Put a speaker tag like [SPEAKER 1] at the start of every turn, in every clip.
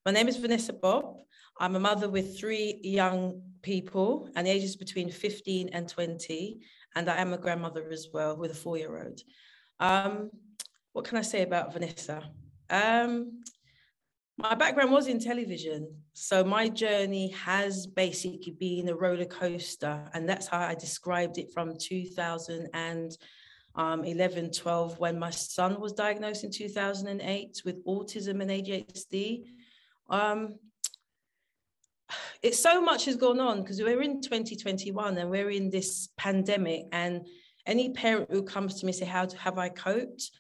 [SPEAKER 1] My name is Venessa Bobb. I'm a mother with 3 young people, and the ages between 15 and 20. And I am a grandmother as well with a 4-year-old. What can I say about Venessa? My background was in television. So my journey has basically been a roller coaster. And that's how I described it from 2011, 12, when my son was diagnosed in 2008 with autism and ADHD. It's so much has gone on because we're in 2021 and we're in this pandemic, and any parent who comes to me and say, how have I coped?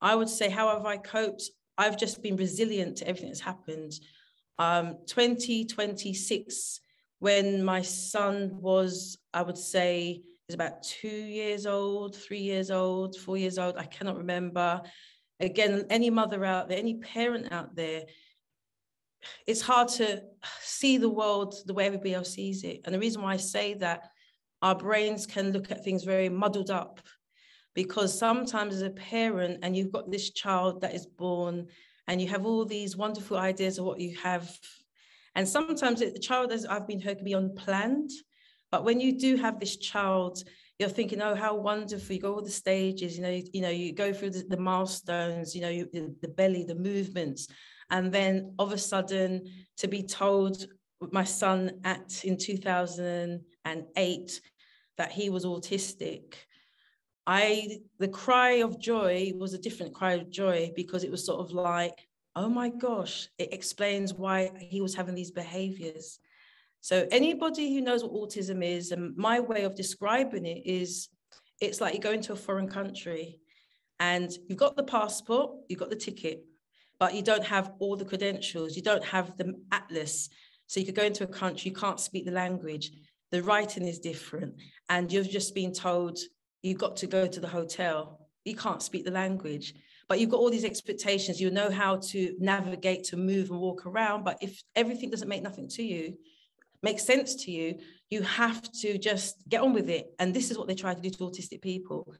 [SPEAKER 1] I would say, how have I coped? I've just been resilient to everything that's happened. 2026, when my son was, I would say, is about 2 years old, 3 years old, 4 years old, I cannot remember. Again, any mother out there, any parent out there, it's hard to see the world the way everybody else sees it. And the reason why I say that, our brains can look at things very muddled up, because sometimes as a parent and you've got this child that is born and you have all these wonderful ideas of what you have. And sometimes the child, as I've been heard, can be unplanned. But when you do have this child, you're thinking, oh, how wonderful, you go all the stages, you go through the milestones, the belly, the movements. And then all of a sudden to be told, my son in 2008, that he was autistic, the cry of joy was a different cry of joy, because it was sort of like, oh my gosh, it explains why he was having these behaviors. So anybody who knows what autism is, and my way of describing it is, it's like you go into a foreign country and you've got the passport, you've got the ticket, but you don't have all the credentials, you don't have the atlas. So you could go into a country, you can't speak the language, the writing is different, and you've just been told you've got to go to the hotel, you can't speak the language, but you've got all these expectations, you know how to navigate, to move and walk around, but if everything doesn't make sense to you, you have to just get on with it. And this is what they try to do to autistic people.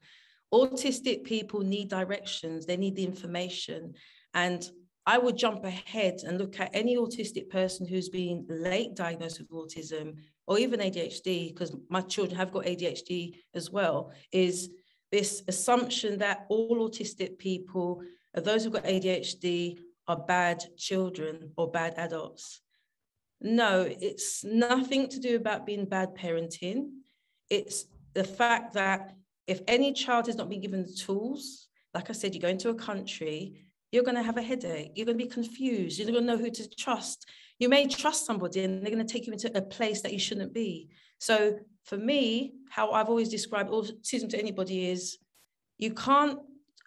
[SPEAKER 1] Autistic people need directions, they need the information. And I would jump ahead and look at any autistic person who's been late diagnosed with autism or even ADHD, because my children have got ADHD as well, is this assumption that all autistic people, those who've got ADHD, are bad children or bad adults. No, it's nothing to do about being bad parenting. It's the fact that if any child has not been given the tools, like I said, you go into a country, you're going to have a headache, you're going to be confused, you're going to know who to trust. You may trust somebody and they're going to take you into a place that you shouldn't be. So for me, how I've always described autism to anybody is, you can't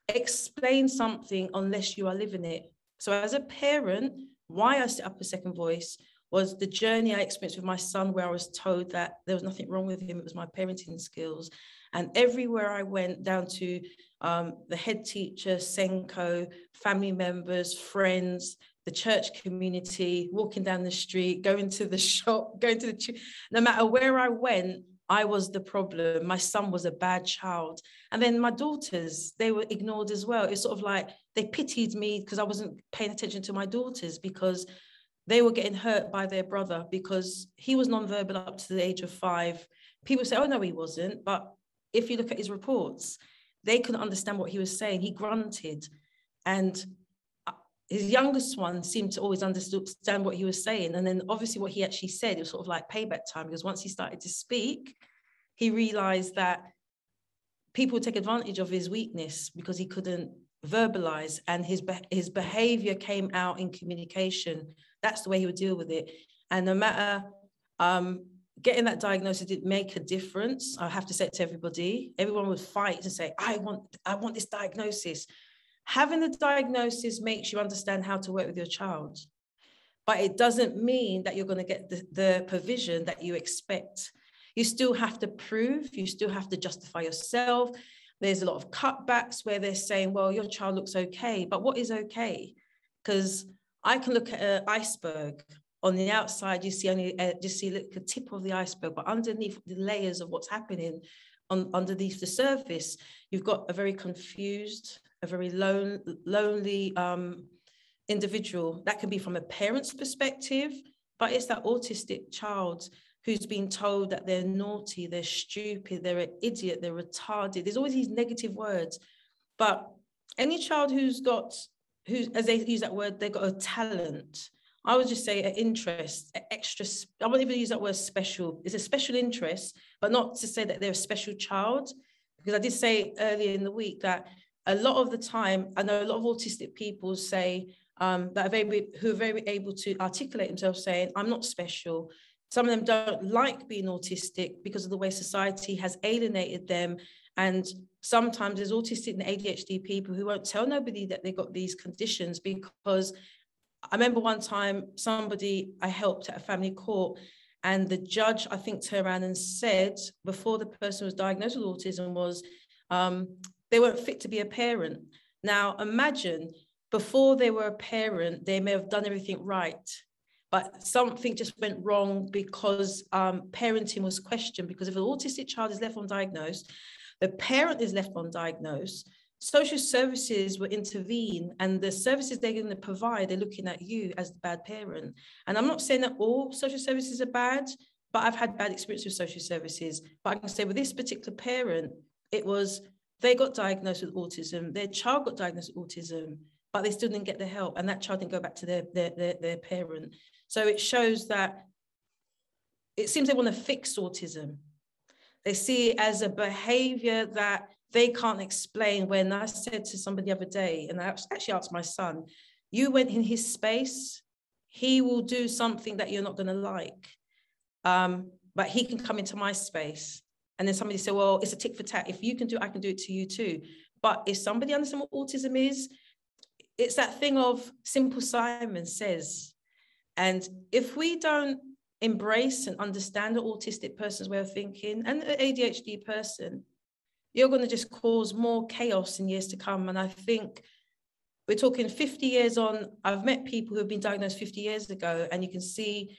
[SPEAKER 1] explain something unless you are living it. So as a parent, why I set up A Second Voice was the journey I experienced with my son, where I was told that there was nothing wrong with him, it was my parenting skills. And everywhere I went, down to the head teacher, Senko, family members, friends, the church community, walking down the street, going to the shop, no matter where I went, I was the problem. My son was a bad child. And then my daughters, they were ignored as well. It's sort of like they pitied me because I wasn't paying attention to my daughters, because they were getting hurt by their brother because he was nonverbal up to the age of 5. People say, oh, no, he wasn't. But if you look at his reports, they couldn't understand what he was saying. He grunted. And his youngest one seemed to always understand what he was saying. And then obviously what he actually said, it was sort of like payback time, because once he started to speak, he realized that people would take advantage of his weakness because he couldn't verbalize, and his behavior came out in communication. That's the way he would deal with it. And no matter getting that diagnosis didn't make a difference, I have to say it to everybody. Everyone would fight and say, I want this diagnosis. Having the diagnosis makes you understand how to work with your child, but it doesn't mean that you're going to get the provision that you expect. You still have to prove, you still have to justify yourself. There's a lot of cutbacks where they're saying, well, your child looks okay, but what is okay? Because I can look at an iceberg. On the outside, you see only just see the tip of the iceberg, but underneath the layers of what's happening underneath the surface, you've got a very confused, a very lonely individual. That can be from a parent's perspective, but it's that autistic child who's been told that they're naughty, they're stupid, they're an idiot, they're retarded. There's always these negative words. But any child who's, as they use that word, they've got a talent. I would just say an interest, an extra, I won't even use that word special. It's a special interest, but not to say that they're a special child. Because I did say earlier in the week that a lot of the time, I know a lot of autistic people say who are very able to articulate themselves saying, I'm not special. Some of them don't like being autistic because of the way society has alienated them. And sometimes there's autistic and ADHD people who won't tell nobody that they've got these conditions, because I remember one time somebody I helped at a family court, and the judge, I think, turned around and said, before the person was diagnosed with autism, was they weren't fit to be a parent. Now, imagine, before they were a parent, they may have done everything right, but something just went wrong because parenting was questioned. Because if an autistic child is left undiagnosed, the parent is left undiagnosed, social services will intervene, and the services they're going to provide, they're looking at you as the bad parent. And I'm not saying that all social services are bad, but I've had bad experience with social services. But I can say with this particular parent, it was, they got diagnosed with autism, their child got diagnosed with autism, but they still didn't get the help, and that child didn't go back to their parent. So it shows that it seems they want to fix autism. They see it as a behavior that they can't explain. When I said to somebody the other day, and I actually asked my son, you went in his space, he will do something that you're not going to like, but he can come into my space. And then somebody said, well, it's a tick for tat. If you can do it, I can do it to you too. But if somebody understands what autism is, it's that thing of Simple Simon says. And if we don't embrace and understand the autistic person's way of thinking and the ADHD person, you're going to just cause more chaos in years to come. And I think we're talking 50 years on. I've met people who have been diagnosed 50 years ago, and you can see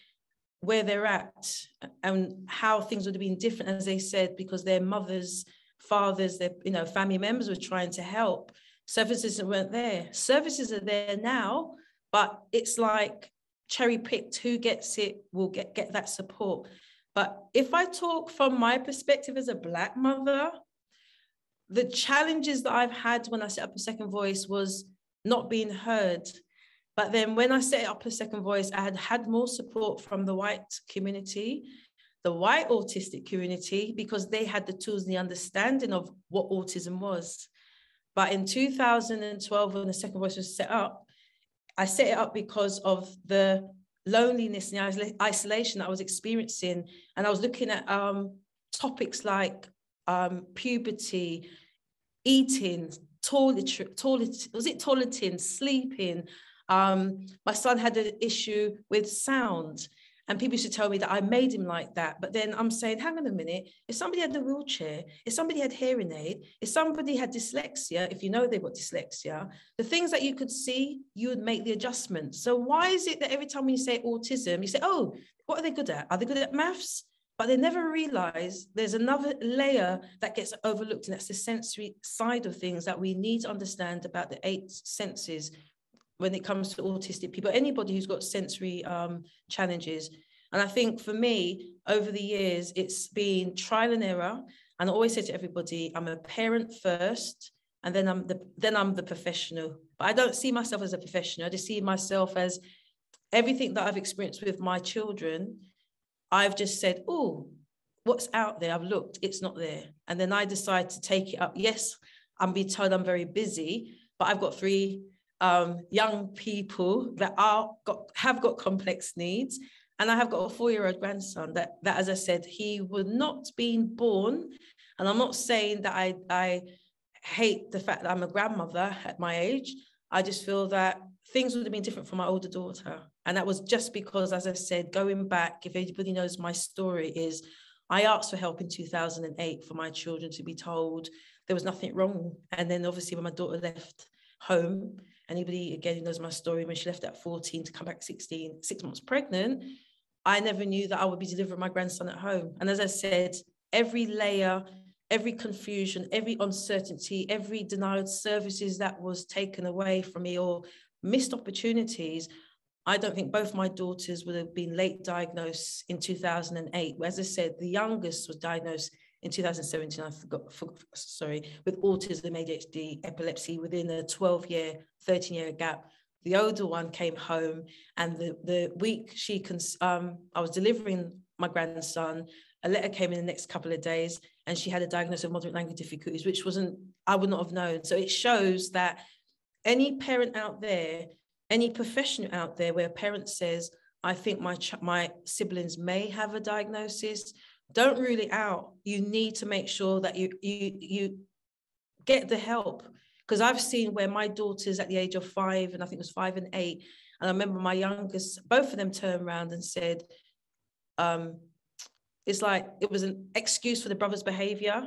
[SPEAKER 1] where they're at and how things would have been different, as they said, because their mothers, fathers, their family members were trying to help. Services weren't there. Services are there now, but it's like cherry picked. Who gets it will get that support. But if I talk from my perspective as a Black mother, the challenges that I've had when I set up A Second Voice was not being heard. But then when I set up A Second Voice, I had more support from the white community, the white autistic community, because they had the tools and the understanding of what autism was. But in 2012, when A Second Voice was set up, I set it up because of the loneliness and the isolation that I was experiencing. And I was looking at topics like puberty, eating, toileting, sleeping. My son had an issue with sound, and people used to tell me that I made him like that. But then I'm saying, hang on a minute, if somebody had a wheelchair, if somebody had hearing aid, if somebody had dyslexia, if you know they've got dyslexia, the things that you could see, you would make the adjustments. So why is it that every time you say autism, you say, oh, what are they good at? Are they good at maths? But they never realize there's another layer that gets overlooked, and that's the sensory side of things that we need to understand about the 8 senses when it comes to autistic people, anybody who's got sensory challenges. And I think for me, over the years, it's been trial and error. And I always say to everybody, I'm a parent first, and then I'm the professional. But I don't see myself as a professional. I just see myself as everything that I've experienced with my children. I've just said, oh, what's out there? I've looked, it's not there. And then I decide to take it up. Yes, I'm being told I'm very busy, but I've got 3 young people that have got complex needs. And I have got a 4-year-old grandson that, as I said, he would not been born. And I'm not saying that I hate the fact that I'm a grandmother at my age. I just feel that things would have been different for my older daughter. And that was just because, as I said, going back, if anybody knows my story, is I asked for help in 2008 for my children to be told there was nothing wrong. And then obviously when my daughter left home, anybody again who knows my story, when she left at 14 to come back 16, 6 months pregnant, I never knew that I would be delivering my grandson at home. And as I said, every layer, every confusion, every uncertainty, every denied services that was taken away from me or missed opportunities. I don't think both my daughters would have been late diagnosed in 2008. As I said, the youngest was diagnosed in 2017, with autism, ADHD, epilepsy within a 12-year, 13-year gap. The older one came home, and the week I was delivering my grandson, a letter came in the next couple of days, and she had a diagnosis of moderate language difficulties, which I would not have known. So it shows that any parent out there, any professional out there where a parent says, I think my siblings may have a diagnosis, don't rule it out. You need to make sure that you get the help. Because I've seen where my daughters at the age of 5, and I think it was 5 and 8, and I remember my youngest, both of them turned around and said, it's like it was an excuse for the brother's behavior,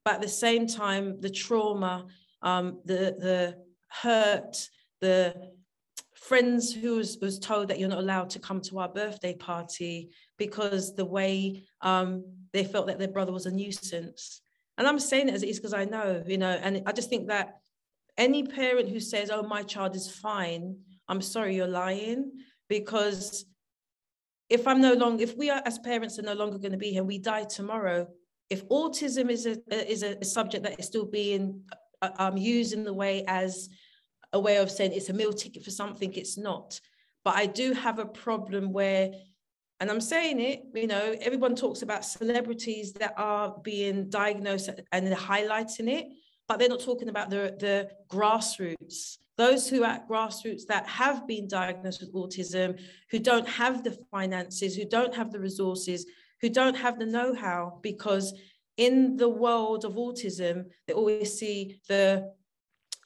[SPEAKER 1] but at the same time, the trauma, the hurt, the friends who was told that you're not allowed to come to our birthday party because the way they felt that their brother was a nuisance. And I'm saying it as it is because I know, and I just think that any parent who says, oh, my child is fine, I'm sorry, you're lying. Because if we are as parents are no longer going to be here, we die tomorrow. If autism is a subject that is still being used in the way as a way of saying it's a meal ticket for something, it's not. But I do have a problem where, and I'm saying it, everyone talks about celebrities that are being diagnosed and they're highlighting it, but they're not talking about the grassroots, those who are at grassroots that have been diagnosed with autism, who don't have the finances, who don't have the resources, who don't have the know-how, because in the world of autism, they always see the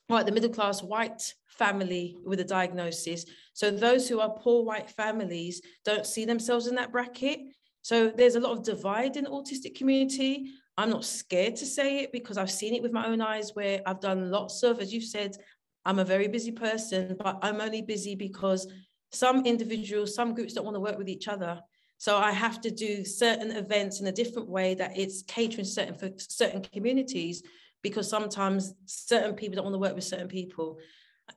[SPEAKER 1] middle-class white family with a diagnosis. So those who are poor white families don't see themselves in that bracket. So there's a lot of divide in the autistic community. I'm not scared to say it because I've seen it with my own eyes, where I've done lots of, as you've said, I'm a very busy person, but I'm only busy because some individuals, some groups don't want to work with each other. So I have to do certain events in a different way that it's catering for certain communities, because sometimes certain people don't want to work with certain people,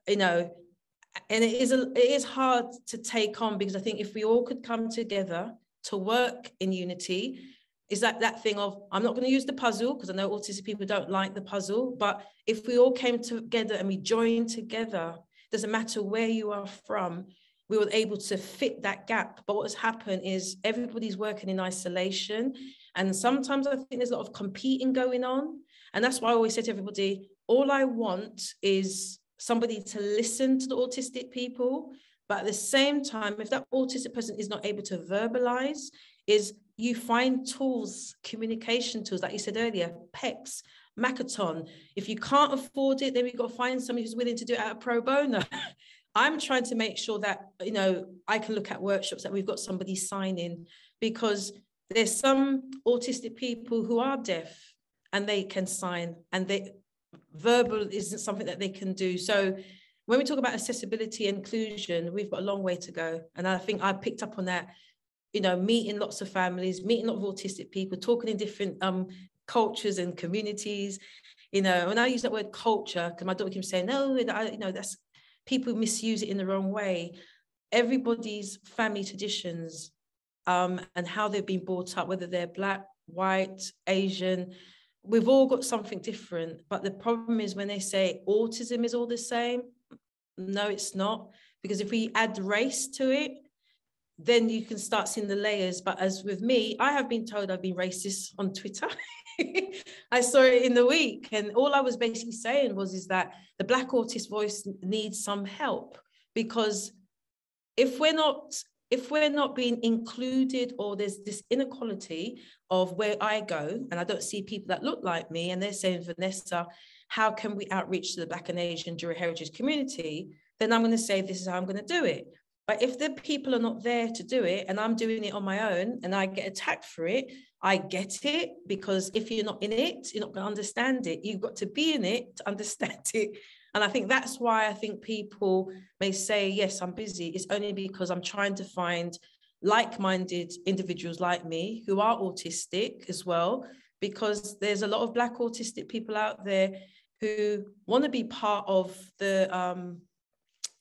[SPEAKER 1] and it is hard to take on, because I think if we all could come together to work in unity, is that thing of, I'm not going to use the puzzle because I know autistic people don't like the puzzle, but if we all came together and we joined together, doesn't matter where you are from, we were able to fit that gap. But what's happened is everybody's working in isolation, and sometimes I think there's a lot of competing going on. And that's why I always say to everybody, all I want is somebody to listen to the autistic people. But at the same time, if that autistic person is not able to verbalize, is you find tools, communication tools, like you said earlier, PECs, Makaton. If you can't afford it, then we've got to find somebody who's willing to do it out of pro bono. I'm trying to make sure that, I can look at workshops that we've got somebody signing, because there's some autistic people who are deaf and they can sign, and verbal isn't something that they can do. So when we talk about accessibility and inclusion, we've got a long way to go. And I think I picked up on that, meeting lots of families, meeting lots of autistic people, talking in different cultures and communities. When I use that word culture, because my daughter keeps saying, no, that's, people misuse it in the wrong way. Everybody's family traditions and how they've been brought up, whether they're Black, white, Asian, we've all got something different. But the problem is when they say autism is all the same, no, it's not. Because if we add race to it, then you can start seeing the layers. But as with me, I have been told I've been racist on Twitter. I saw it in the week, and all I was basically saying is that the Black autist voice needs some help, because if we're not being included, or there's this inequality of where I go and I don't see people that look like me, and they're saying, Venessa, how can we outreach to the Black and Asian dual heritage community? Then I'm going to say, this is how I'm going to do it. But if the people are not there to do it, and I'm doing it on my own, and I get attacked for it, I get it, because if you're not in it, you're not going to understand it. You've got to be in it to understand it. And I think that's why I think people may say, yes, I'm busy. It's only because I'm trying to find like-minded individuals like me who are autistic as well, because there's a lot of Black autistic people out there who want to be part of the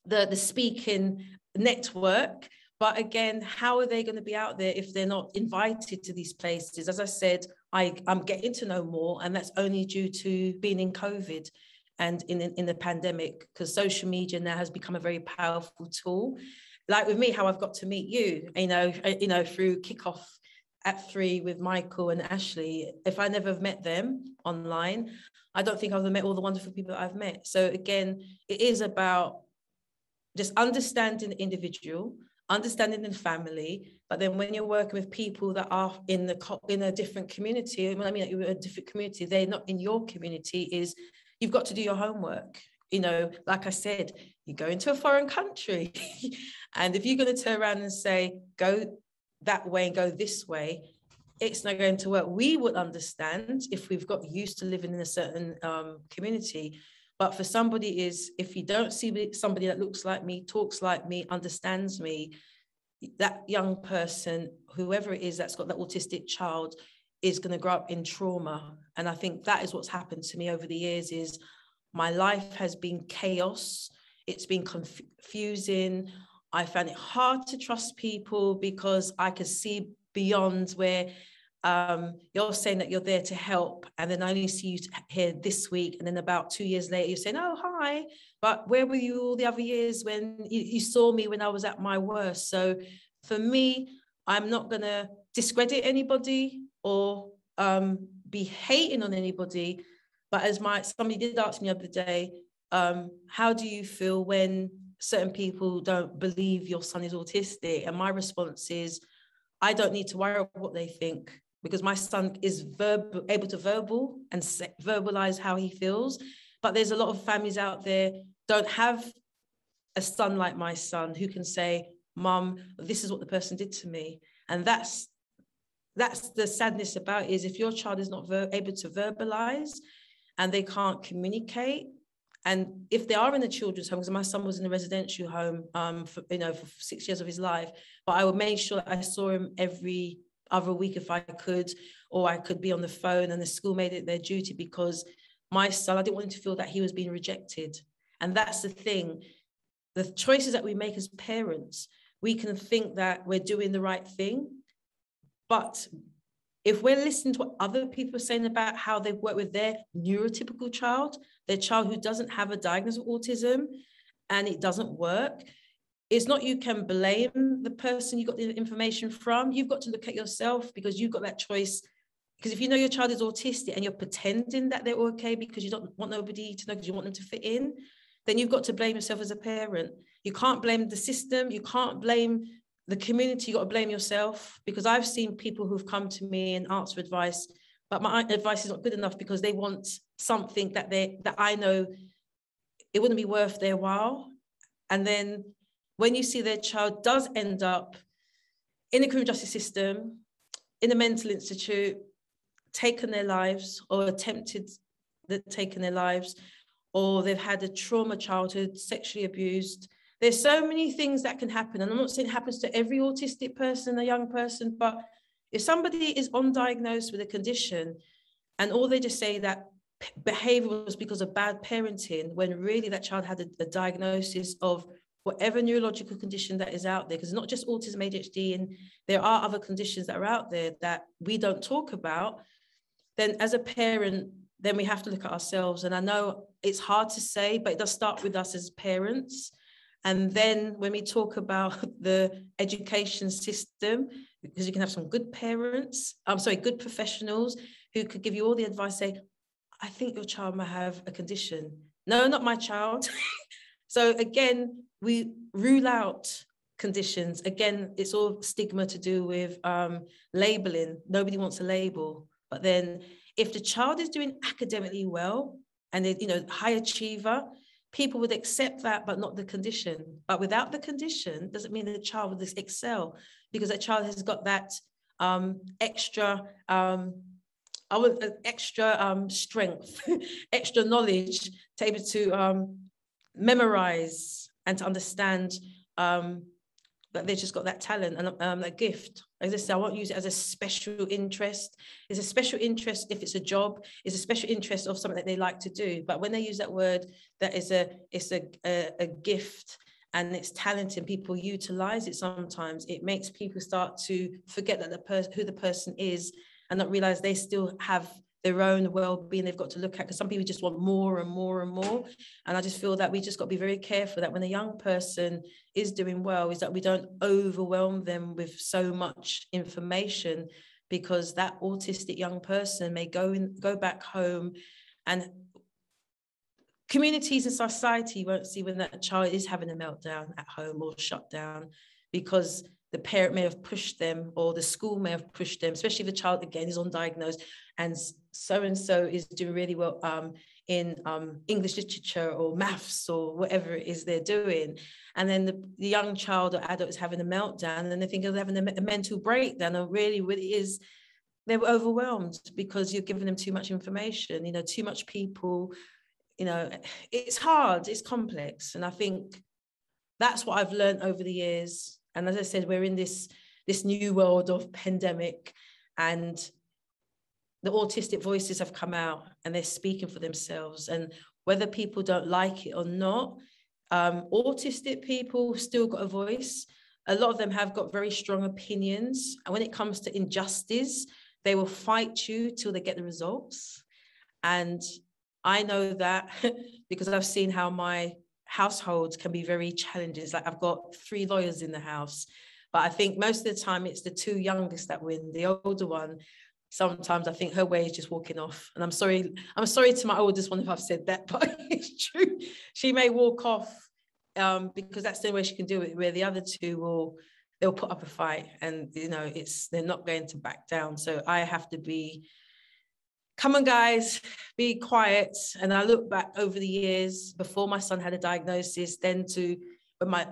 [SPEAKER 1] the speaking network. But again, how are they going to be out there if they're not invited to these places? As I said, I'm getting to know more, and that's only due to being in COVID and in the pandemic, because social media now has become a very powerful tool. Like with me, how I've got to meet you, through kickoff at 3 with Michael and Ashley. If I never have met them online, I don't think I would have met all the wonderful people that I've met. So again, it is about just understanding the individual, understanding the family, but then when you're working with people that are in a different community, when I mean you're in a different community, they're not in your community, is you've got to do your homework. Like I said, you go into a foreign country and if you're going to turn around and say, go that way and go this way, it's not going to work. We would understand if we've got used to living in a certain community. But for somebody if you don't see somebody that looks like me, talks like me, understands me, that young person, whoever it is that's got that autistic child, is going to grow up in trauma. And I think that is what's happened to me over the years, is my life has been chaos. It's been confusing. I found it hard to trust people because I could see beyond where you're saying that you're there to help, and then I only see you here this week, and then about 2 years later you're saying, oh, hi, but where were you all the other years when you saw me when I was at my worst? So for me, I'm not going to discredit anybody or be hating on anybody, but as somebody did ask me the other day, how do you feel when certain people don't believe your son is autistic? And my response is, I don't need to worry about what they think, because my son is able to verbalize how he feels. But there's a lot of families out there don't have a son like my son who can say, Mum, this is what the person did to me. And that's the sadness about it, is if your child is not able to verbalize and they can't communicate. And if they are in a children's home, because my son was in a residential home for 6 years of his life, but I would make sure that I saw him every other week if I could, or I could be on the phone, and the school made it their duty, because my son, I didn't want him to feel that he was being rejected. And that's the thing, the choices that we make as parents, we can think that we're doing the right thing, but if we're listening to what other people are saying about how they've worked with their neurotypical child, their child who doesn't have a diagnosis of autism, and it doesn't work, it's not you can blame the person you got the information from. You've got to look at yourself, because you've got that choice. Because if you know your child is autistic and you're pretending that they're okay because you don't want nobody to know, because you want them to fit in, then you've got to blame yourself as a parent. You can't blame the system. You can't blame the community. You got to blame yourself, because I've seen people who've come to me and asked for advice, but my advice is not good enough because they want something that I know it wouldn't be worth their while. And then when you see their child does end up in the criminal justice system, in a mental institute, taken their lives, or attempted taken their lives, or they've had a trauma childhood, sexually abused. There's so many things that can happen. And I'm not saying it happens to every autistic person, a young person, but if somebody is undiagnosed with a condition and all they just say that behavior was because of bad parenting, when really that child had a diagnosis of whatever neurological condition that is out there, because it's not just autism, ADHD, and there are other conditions that are out there that we don't talk about, then as a parent, then we have to look at ourselves. And I know it's hard to say, but it does start with us as parents. And then when we talk about the education system, because you can have some good parents, good professionals who could give you all the advice, say, I think your child might have a condition. No, not my child. So again, we rule out conditions. Again, it's all stigma to do with labeling. Nobody wants a label. But then if the child is doing academically well and they're, high achiever, people would accept that, but not the condition. But without the condition, doesn't mean that the child will just excel, because that child has got that extra strength, extra knowledge to be able to memorize and to understand that they've just got that talent and that gift. As I say, I won't use it as a special interest. It's a special interest if it's a job. It's a special interest of something that they like to do. But when they use that word, that is it's a gift and it's talented, people utilize it sometimes, it makes people start to forget that who the person is, and not realize they still have their own well-being they've got to look at, because some people just want more and more and more. And I just feel that we just got to be very careful that when a young person is doing well, is that we don't overwhelm them with so much information, because that autistic young person may go back home, and communities and society won't see when that child is having a meltdown at home or shut down, because the parent may have pushed them, or the school may have pushed them, especially if the child, again, is undiagnosed and so is doing really well in English literature or maths or whatever it is they're doing. And then the young child or adult is having a meltdown, and they think they're having a mental breakdown, or really what it is, they're overwhelmed because you're giving them too much information, too much people, it's hard, it's complex. And I think that's what I've learned over the years. And as I said, we're in this new world of pandemic, and the autistic voices have come out and they're speaking for themselves. And whether people don't like it or not, autistic people still got a voice. A lot of them have got very strong opinions. And when it comes to injustice, they will fight you till they get the results. And I know that because I've seen how my households can be very challenging. It's like I've got 3 lawyers in the house, but I think most of the time it's the 2 youngest that win. The older one, sometimes I think her way is just walking off. And I'm sorry to my oldest one if I've said that, but it's true. She may walk off because that's the way she can do it, where the other 2 they'll put up a fight, and they're not going to back down. So I have to be, come on guys, be quiet. And I look back over the years before my son had a diagnosis, then to when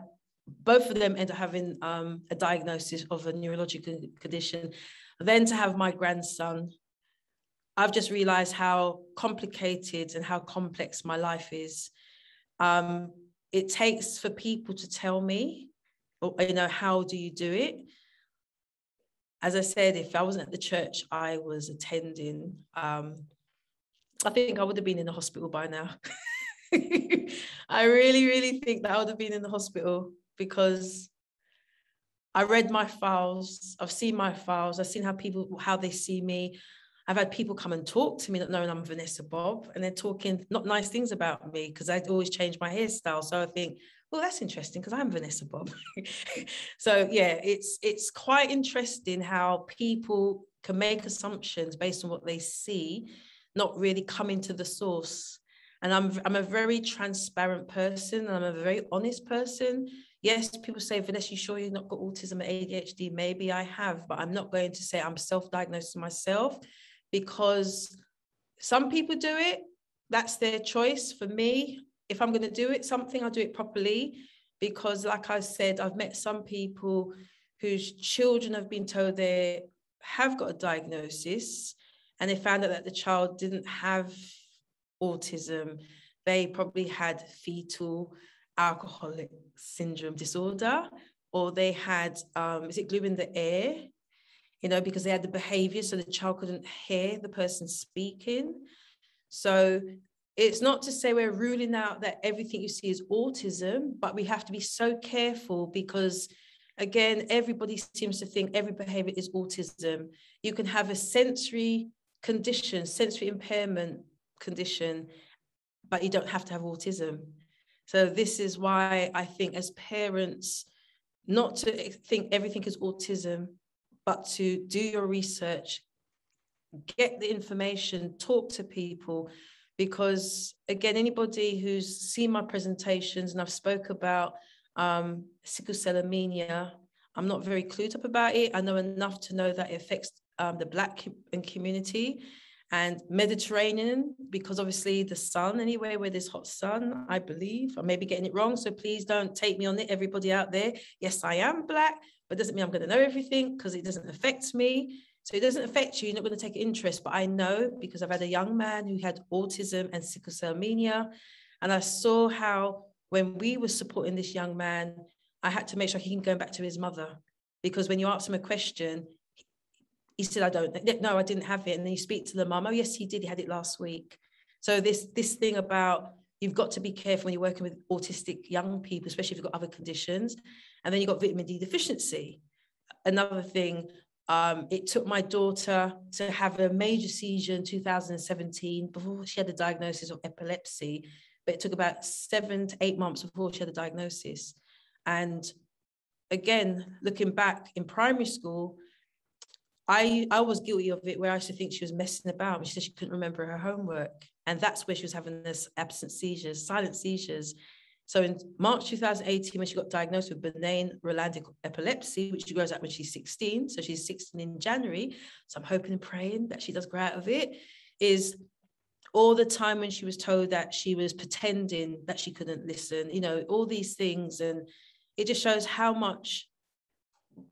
[SPEAKER 1] both of them ended up having a diagnosis of a neurological condition, then to have my grandson. I've just realized how complicated and how complex my life is. It takes for people to tell me, how do you do it? As I said, if I wasn't at the church I was attending, I think I would have been in the hospital by now. I really, really think that I would have been in the hospital, because I read my files, I've seen my files, I've seen how they see me. I've had people come and talk to me not knowing I'm Venessa Bobb, and they're talking not nice things about me because I'd always change my hairstyle. So I think, well, that's interesting because I'm Venessa Bobb. So yeah, it's quite interesting how people can make assumptions based on what they see, not really coming to the source. And I'm a very transparent person, and I'm a very honest person. Yes, people say, Vanessa, you sure you've not got autism or ADHD? Maybe I have, but I'm not going to say I'm self-diagnosed myself, because some people do it. That's their choice. For me, if I'm going to do it, I'll do it properly, because like I said, I've met some people whose children have been told they have got a diagnosis, and they found out that the child didn't have autism. They probably had fetal alcoholic syndrome disorder, or they had, is it glue in the air? Because they had the behavior, so the child couldn't hear the person speaking. So it's not to say we're ruling out that everything you see is autism, but we have to be so careful, because again, everybody seems to think every behavior is autism. You can have a sensory condition, sensory impairment condition, but you don't have to have autism. So this is why I think as parents, not to think everything is autism, but to do your research, get the information, talk to people, because again, anybody who's seen my presentations, and I've spoke about sickle cell anemia, I'm not very clued up about it. I know enough to know that it affects the Black community and Mediterranean, because obviously the sun, anywhere where there's hot sun, I believe, I may be getting it wrong, so please don't take me on it, everybody out there. Yes, I am Black, but doesn't mean I'm going to know everything, because it doesn't affect me. So it doesn't affect you, you're not going to take interest, but I know because I've had a young man who had autism and sickle cell anemia, and I saw how when we were supporting this young man, I had to make sure he can go back to his mother, because when you ask him a question, he said, no, I didn't have it. And then you speak to the mum, oh yes, he did, he had it last week. So this thing about, you've got to be careful when you're working with autistic young people, especially if you've got other conditions. And then you've got vitamin D deficiency. Another thing, it took my daughter to have a major seizure in 2017 before she had a diagnosis of epilepsy, but it took about 7 to 8 months before she had a diagnosis. And again, looking back in primary school, I was guilty of it, where I used to think she was messing about. She said she couldn't remember her homework. And that's where she was having this absent seizures, silent seizures. So in March 2018, when she got diagnosed with benign Rolandic epilepsy, which she grows out when she's 16, so she's 16 in January, so I'm hoping and praying that she does grow out of it, is all the time when she was told that she was pretending that she couldn't listen, you know, all these things. And it just shows how much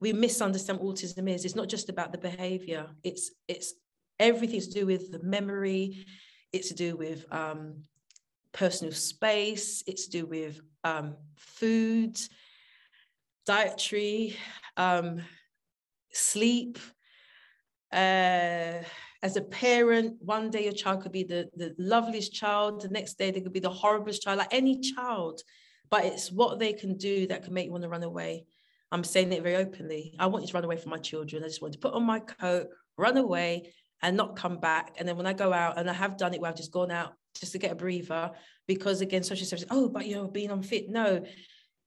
[SPEAKER 1] we misunderstand what autism is. It's not just about the behavior. It's everything to do with the memory. It's to do with personal space. It's to do with food, dietary, sleep. As a parent, one day your child could be the loveliest child. The next day they could be the horriblest child, like any child. But it's what they can do that can make you want to run away. I'm saying it very openly. I want you to run away from my children. I just want to put on my coat, run away, and not come back. And then when I go out, and I have done it where I've just gone out just to get a breather, because again, social services, oh, but you're being unfit. No,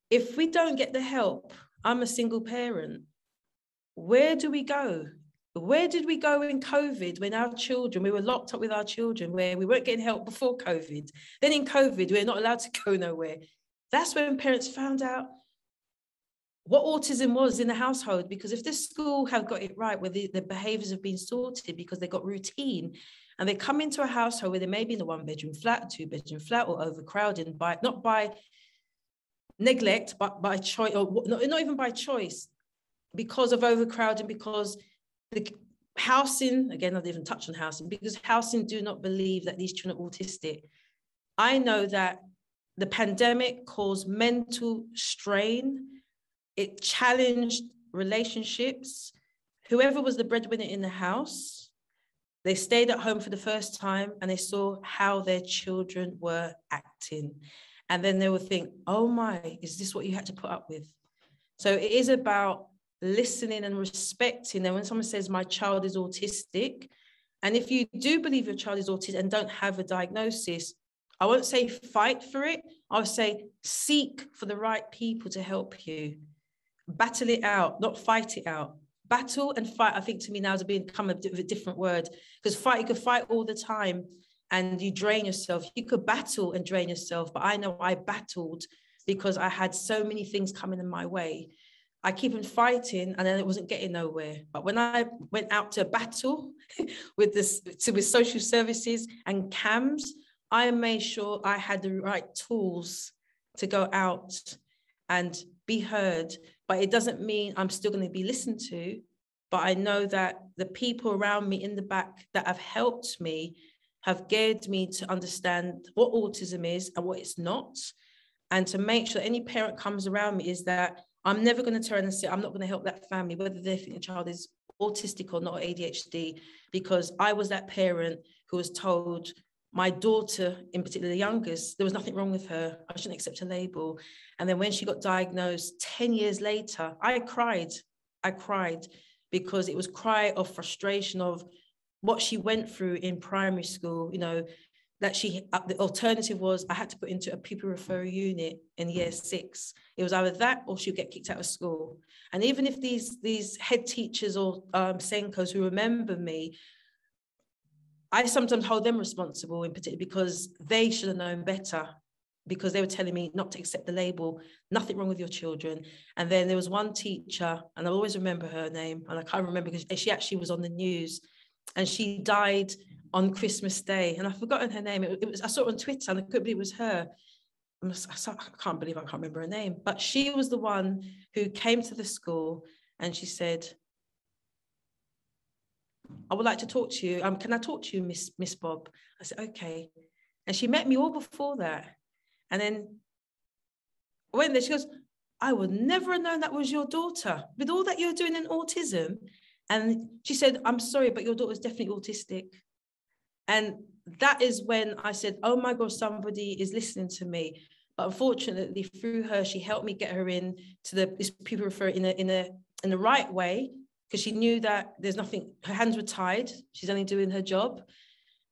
[SPEAKER 1] if we don't get the help, I'm a single parent. Where do we go? Where did we go in COVID when our children, we were locked up with our children, where we weren't getting help before COVID? Then in COVID, we're not allowed to go nowhere. That's when parents found out what autism was in the household, because if the school have got it right, where the behaviors have been sorted because they got routine, and they come into a household where they may be in a 1-bedroom flat, 2-bedroom flat, or overcrowding, not by neglect, but by choice, or not even by choice, because of overcrowding, because the housing, again, I've even touched on housing, because housing do not believe that these children are autistic. I know that the pandemic caused mental strain. It challenged relationships. Whoever was the breadwinner in the house, they stayed at home for the first time and they saw how their children were acting. And then they would think, oh my, is this what you had to put up with? So it is about listening and respecting. And when someone says my child is autistic, and if you do believe your child is autistic and don't have a diagnosis, I won't say fight for it. I'll say seek for the right people to help you. Battle it out, not fight it out. Battle and fight, I think to me now has become a different word, because fight, you could fight all the time and you drain yourself. You could battle and drain yourself, but I know I battled because I had so many things coming in my way. I keep on fighting and then it wasn't getting nowhere. But when I went out to battle with social services and CAMS, I made sure I had the right tools to go out and be heard. But it doesn't mean I'm still going to be listened to. But I know that the people around me in the back that have helped me have geared me to understand what autism is and what it's not. And to make sure any parent comes around me is that I'm never going to turn and say, I'm not going to help that family, whether they think the child is autistic or not, or ADHD, because I was that parent who was told, my daughter, in particular the youngest, there was nothing wrong with her. I shouldn't accept a label. And then when she got diagnosed 10 years later, I cried because it was cry of frustration of what she went through in primary school, you know, that the alternative was I had to put into a pupil referral unit in year 6. It was either that or she'd get kicked out of school. And even if these head teachers or Senkos who remember me, I sometimes hold them responsible in particular because they should have known better, because they were telling me not to accept the label, nothing wrong with your children. And then there was one teacher, and I'll always remember her name, and I can't remember because she actually was on the news, and she died on Christmas Day, and I've forgotten her name. It was I saw it on Twitter, and I couldn't believe it was her. I can't believe I can't remember her name, but she was the one who came to the school, and she said, I would like to talk to you. Can I talk to you, Miss Bobb? I said, okay. And she met me all before that. And then I went there, she goes, I would never have known that was your daughter with all that you're doing in autism. And she said, I'm sorry, but your daughter's definitely autistic. And that is when I said, oh my God, somebody is listening to me. But unfortunately, through her, she helped me get her in to this pupil referral in the right way, because she knew that there's nothing, her hands were tied. She's only doing her job.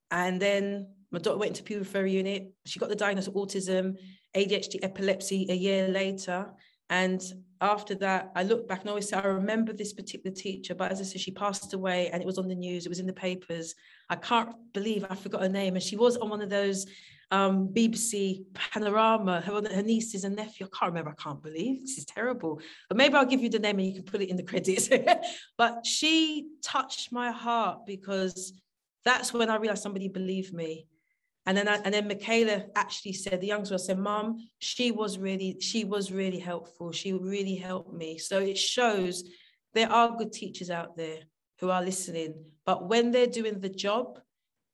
[SPEAKER 1] And then my daughter went into pupil referral unit. She got the diagnosis of autism, ADHD, epilepsy a year later. And after that, I look back and always say, I remember this particular teacher, but as I said, she passed away and it was on the news, it was in the papers. I can't believe I forgot her name. And she was on one of those BBC Panorama, her nieces and nephew. I can't remember, I can't believe, this is terrible. But maybe I'll give you the name and you can put it in the credits. But she touched my heart, because that's when I realized somebody believed me. And then Michaela actually said, the young girl said, Mum, she was really helpful. She really helped me. So it shows there are good teachers out there who are listening, but when they're doing the job,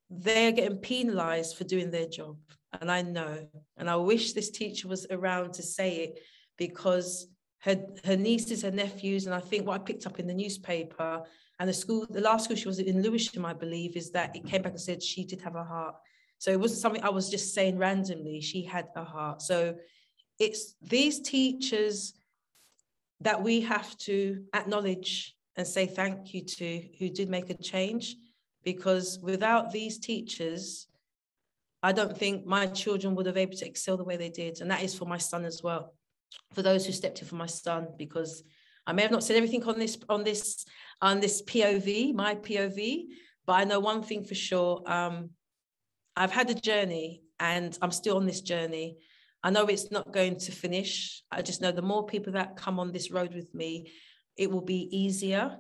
[SPEAKER 1] they're getting penalized for doing their job. And I know, and I wish this teacher was around to say it, because her nieces, her nephews, and I think what I picked up in the newspaper and the last school she was in Lewisham, I believe, is that it came back and said she did have a heart. So it wasn't something I was just saying randomly. She had a heart. So it's these teachers that we have to acknowledge and say thank you to, who did make a change, because without these teachers, I don't think my children would have been able to excel the way they did. And that is for my son as well, for those who stepped in for my son, because I may have not said everything on this POV, my POV, but I know one thing for sure. I've had a journey and I'm still on this journey. I know it's not going to finish. I just know the more people that come on this road with me, it will be easier,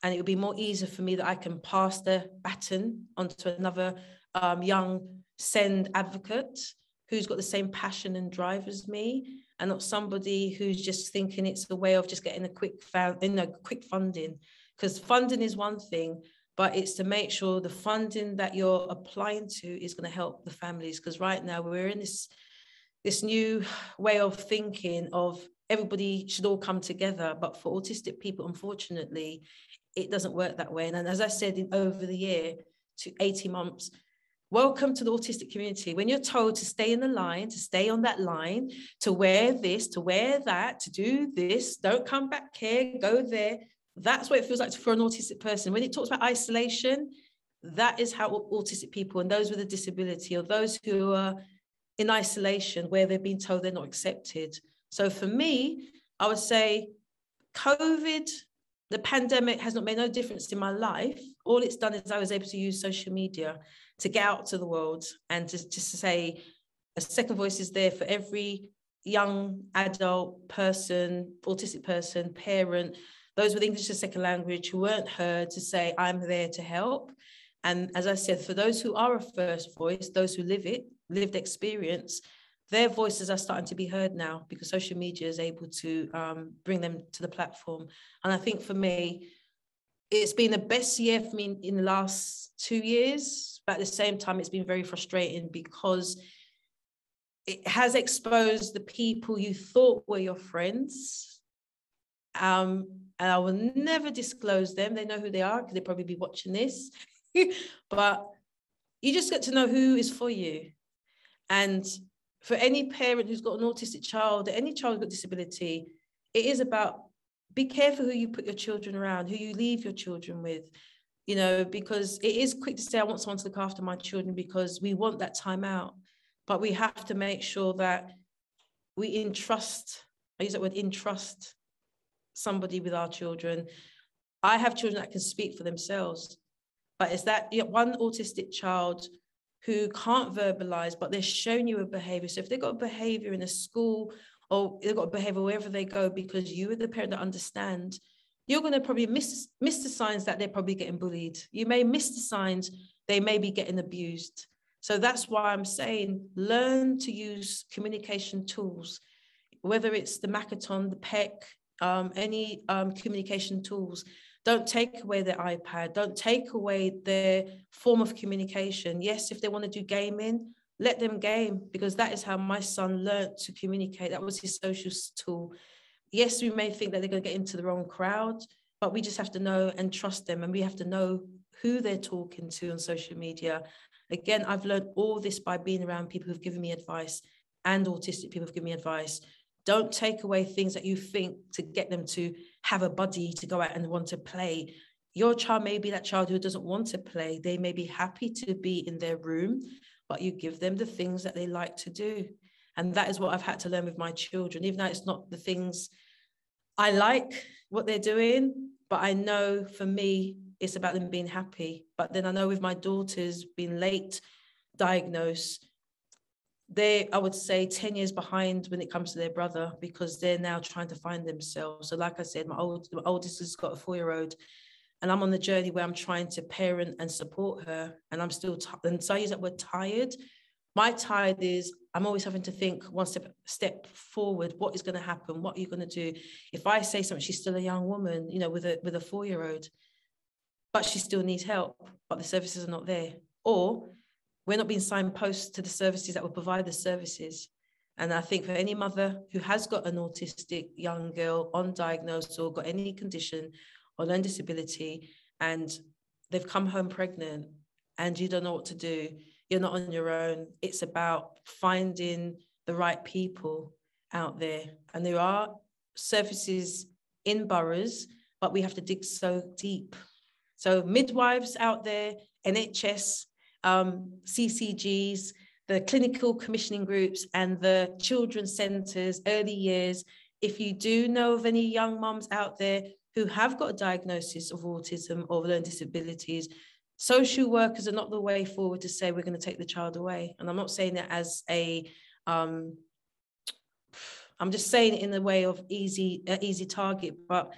[SPEAKER 1] and it will be more easier for me that I can pass the baton onto another young SEND advocate who's got the same passion and drive as me, and not somebody who's just thinking it's the way of just getting a quick funding. Because funding is one thing, but it's to make sure the funding that you're applying to is going to help the families. Because right now we're in this new way of thinking of everybody should all come together. But for autistic people, unfortunately, it doesn't work that way. And as I said, over the year to 18 months, welcome to the autistic community. When you're told to stay in the line, to stay on that line, to wear this, to wear that, to do this, don't come back here, go there. That's what it feels like for an autistic person. When it talks about isolation, that is how autistic people and those with a disability, or those who are in isolation where they've been told they're not accepted. So for me, I would say COVID, the pandemic has not made no difference in my life. All it's done is I was able to use social media to get out to the world and to say a second voice is there for every young adult person, autistic person, parent, those with English as a second language who weren't heard, to say, I'm there to help. And as I said, for those who are a first voice, those who lived experience, their voices are starting to be heard now, because social media is able to bring them to the platform. And I think for me, it's been the best year for me in the last 2 years, but at the same time, it's been very frustrating, because it has exposed the people you thought were your friends. And I will never disclose them. They know who they are, because they'll probably be watching this. But you just get to know who is for you. And for any parent who's got an autistic child, or any child with disability, it is about, be careful who you put your children around, who you leave your children with, because it is quick to say, I want someone to look after my children, because we want that time out. But we have to make sure that we entrust, I use that word, entrust somebody with our children. I have children that can speak for themselves, but it's that one autistic child who can't verbalize, but they're showing you a behavior. So if they've got a behavior in a school, or they've got a behavior wherever they go, because you are the parent that understand, you're going to probably miss the signs that they're probably getting bullied. You may miss the signs they may be getting abused. So that's why I'm saying, learn to use communication tools, whether it's the Makaton, the PEC, any communication tools. Don't take away their iPad. Don't take away their form of communication. Yes, if they want to do gaming, let them game, because that is how my son learned to communicate. That was his social tool. Yes, we may think that they're going to get into the wrong crowd, but we just have to know and trust them, and we have to know who they're talking to on social media. Again, I've learned all this by being around people who've given me advice, and autistic people have given me advice. Don't take away things that you think to get them to have a buddy to go out and want to play. Your child may be that child who doesn't want to play. They may be happy to be in their room, but you give them the things that they like to do. And that is what I've had to learn with my children, even though it's not the things I like what they're doing, but I know for me, it's about them being happy. But then I know with my daughters being late diagnosed, they, I would say, 10 years behind when it comes to their brother, because they're now trying to find themselves. So like I said, my oldest has got a 4-year-old, and I'm on the journey where I'm trying to parent and support her. And I'm still, and so I use that word tired. My tired is I'm always having to think one step forward. What is going to happen? What are you going to do? If I say something, she's still a young woman, you know, with a 4-year-old, but she still needs help, but the services are not there. Or we're not being signposted to the services that will provide the services. And I think for any mother who has got an autistic young girl undiagnosed or got any condition or learning disability, and they've come home pregnant and you don't know what to do, you're not on your own. It's about finding the right people out there. And there are services in boroughs, but we have to dig so deep. So midwives out there, NHS, CCGs, the clinical commissioning groups, and the children's centres, early years. If you do know of any young mums out there who have got a diagnosis of autism or learning disabilities, social workers are not the way forward to say we're going to take the child away. And I'm not saying it as a, I'm just saying it in the way of easy target, but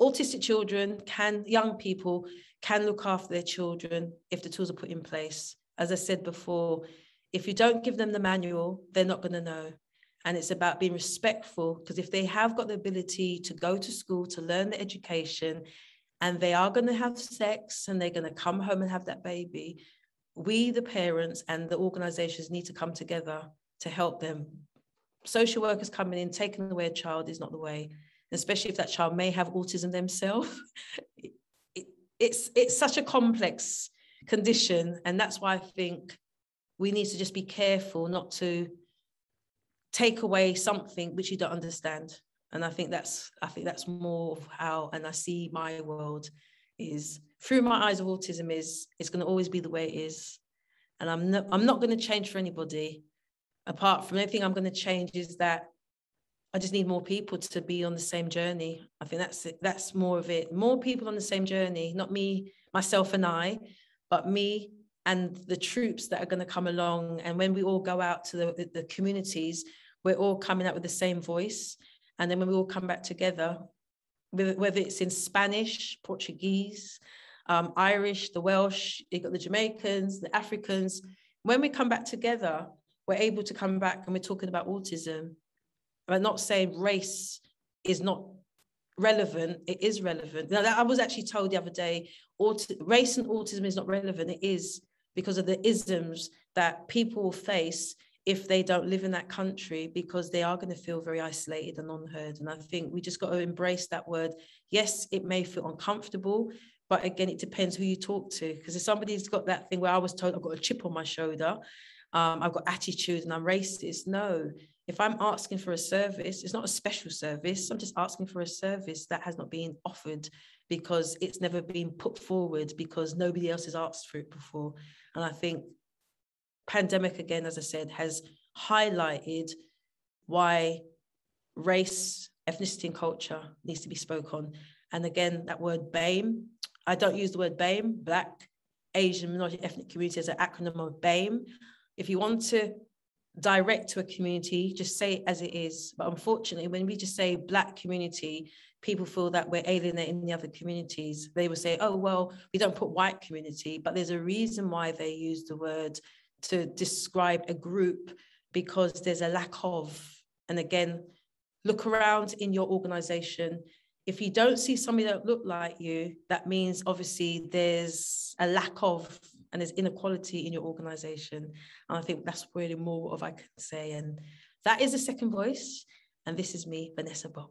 [SPEAKER 1] autistic children young people can look after their children if the tools are put in place. As I said before, if you don't give them the manual, they're not going to know. And it's about being respectful, because if they have got the ability to go to school, to learn the education, and they are going to have sex and they're going to come home and have that baby, we, the parents and the organisations, need to come together to help them. Social workers coming in, taking away a child is not the way, especially if that child may have autism themselves. It's such a complex condition, and that's why I think we need to just be careful not to take away something which you don't understand. And I think that's more of how, and I see my world is through my eyes of autism. It's going to always be the way it is, and I'm not going to change for anybody. Apart from anything I'm going to change is that I just need more people to be on the same journey. I think that's it. That's more of it. More people on the same journey, not me, myself and I, but me and the troops that are going to come along. And when we all go out to the communities, we're all coming out with the same voice. And then when we all come back together, whether it's in Spanish, Portuguese, Irish, the Welsh, you've got the Jamaicans, the Africans, when we come back together, we're able to come back and we're talking about autism. I'm not saying race is not relevant. It is relevant. Now, I was actually told the other day, race and autism is not relevant. It is, because of the isms that people will face if they don't live in that country, because they are going to feel very isolated and unheard. And I think we just got to embrace that word. Yes, it may feel uncomfortable, but again, it depends who you talk to. Because if somebody's got that thing where I was told I've got a chip on my shoulder, I've got attitude and I'm racist. No, if I'm asking for a service, it's not a special service. I'm just asking for a service that has not been offered because it's never been put forward, because nobody else has asked for it before. And I think pandemic, again, as I said, has highlighted why race, ethnicity and culture needs to be spoken on. And again, that word BAME, I don't use the word BAME, Black, Asian, minority ethnic community, as an acronym of BAME. If you want to direct to a community, just say it as it is. But unfortunately, when we just say Black community, people feel that we're alienating the other communities. They will say, oh, well, we don't put white community, but there's a reason why they use the word to describe a group, because there's a lack of. And again, look around in your organization. If you don't see somebody that look like you, that means obviously there's a lack of, and there's inequality in your organization. And I think that's really more of I can say. And that is the second voice. And this is me, Venessa Bobb.